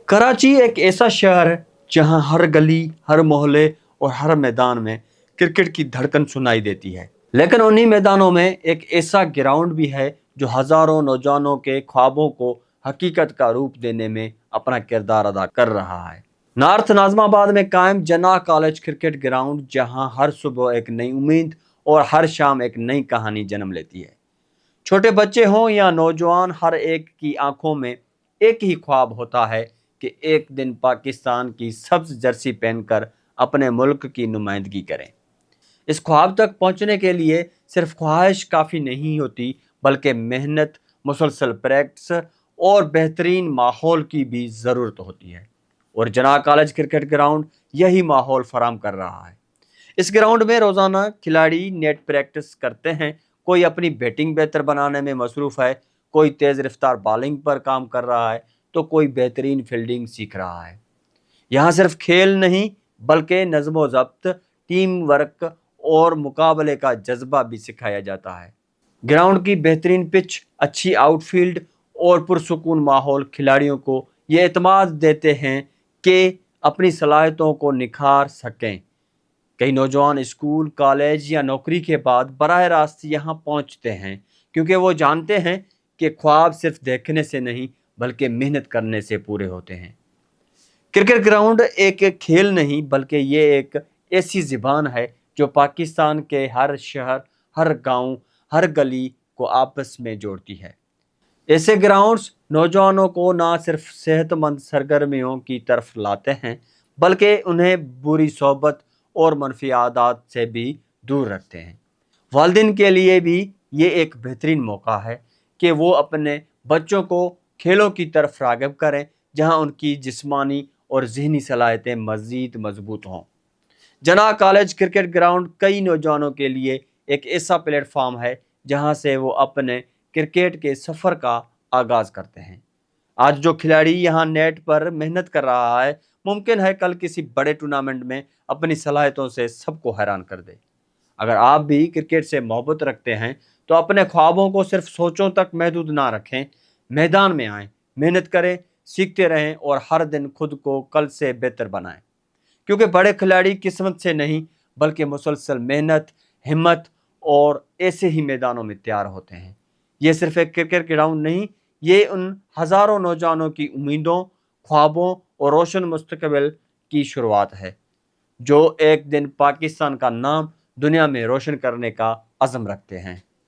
کراچی ایک ایسا شہر ہے جہاں ہر گلی، ہر محلے اور ہر میدان میں کرکٹ کی دھڑکن سنائی دیتی ہے، لیکن انہی میدانوں میں ایک ایسا گراؤنڈ بھی ہے جو ہزاروں نوجوانوں کے خوابوں کو حقیقت کا روپ دینے میں اپنا کردار ادا کر رہا ہے۔ نارتھ ناظم آباد میں قائم جناح کالج کرکٹ گراؤنڈ، جہاں ہر صبح ایک نئی امید اور ہر شام ایک نئی کہانی جنم لیتی ہے۔ چھوٹے بچے ہوں یا نوجوان، ہر ایک کی آنکھوں میں ایک ہی خواب ہوتا ہے کہ ایک دن پاکستان کی سبز جرسی پہن کر اپنے ملک کی نمائندگی کریں۔ اس خواب تک پہنچنے کے لیے صرف خواہش کافی نہیں ہوتی، بلکہ محنت، مسلسل پریکٹس اور بہترین ماحول کی بھی ضرورت ہوتی ہے، اور جناح کالج کرکٹ گراؤنڈ یہی ماحول فراہم کر رہا ہے۔ اس گراؤنڈ میں روزانہ کھلاڑی نیٹ پریکٹس کرتے ہیں، کوئی اپنی بیٹنگ بہتر بنانے میں مصروف ہے، کوئی تیز رفتار بالنگ پر کام کر رہا ہے، تو کوئی بہترین فیلڈنگ سیکھ رہا ہے۔ یہاں صرف کھیل نہیں بلکہ نظم و ضبط، ٹیم ورک اور مقابلے کا جذبہ بھی سکھایا جاتا ہے۔ گراؤنڈ کی بہترین پچ، اچھی آؤٹ فیلڈ اور پرسکون ماحول کھلاڑیوں کو یہ اعتماد دیتے ہیں کہ اپنی صلاحیتوں کو نکھار سکیں۔ کئی نوجوان اسکول، کالج یا نوکری کے بعد براہ راست یہاں پہنچتے ہیں، کیونکہ وہ جانتے ہیں کہ خواب صرف دیکھنے سے نہیں بلکہ محنت کرنے سے پورے ہوتے ہیں۔ کرکٹ گراؤنڈ ایک کھیل نہیں بلکہ یہ ایک ایسی زبان ہے جو پاکستان کے ہر شہر، ہر گاؤں، ہر گلی کو آپس میں جوڑتی ہے۔ ایسے گراؤنڈز نوجوانوں کو نہ صرف صحت مند سرگرمیوں کی طرف لاتے ہیں بلکہ انہیں بری صحبت اور منفی عادات سے بھی دور رکھتے ہیں۔ والدین کے لیے بھی یہ ایک بہترین موقع ہے کہ وہ اپنے بچوں کو کھیلوں کی طرف راغب کریں، جہاں ان کی جسمانی اور ذہنی صلاحیتیں مزید مضبوط ہوں۔ جناح کالج کرکٹ گراؤنڈ کئی نوجوانوں کے لیے ایک ایسا پلیٹ فارم ہے جہاں سے وہ اپنے کرکٹ کے سفر کا آغاز کرتے ہیں۔ آج جو کھلاڑی یہاں نیٹ پر محنت کر رہا ہے، ممکن ہے کل کسی بڑے ٹورنامنٹ میں اپنی صلاحیتوں سے سب کو حیران کر دے۔ اگر آپ بھی کرکٹ سے محبت رکھتے ہیں تو اپنے خوابوں کو صرف سوچوں تک محدود نہ رکھیں، میدان میں آئیں، محنت کریں، سیکھتے رہیں اور ہر دن خود کو کل سے بہتر بنائیں، کیونکہ بڑے کھلاڑی قسمت سے نہیں بلکہ مسلسل محنت، ہمت اور ایسے ہی میدانوں میں تیار ہوتے ہیں۔ یہ صرف ایک کرکٹ گراؤنڈ نہیں، یہ ان ہزاروں نوجوانوں کی امیدوں، خوابوں اور روشن مستقبل کی شروعات ہے جو ایک دن پاکستان کا نام دنیا میں روشن کرنے کا عزم رکھتے ہیں۔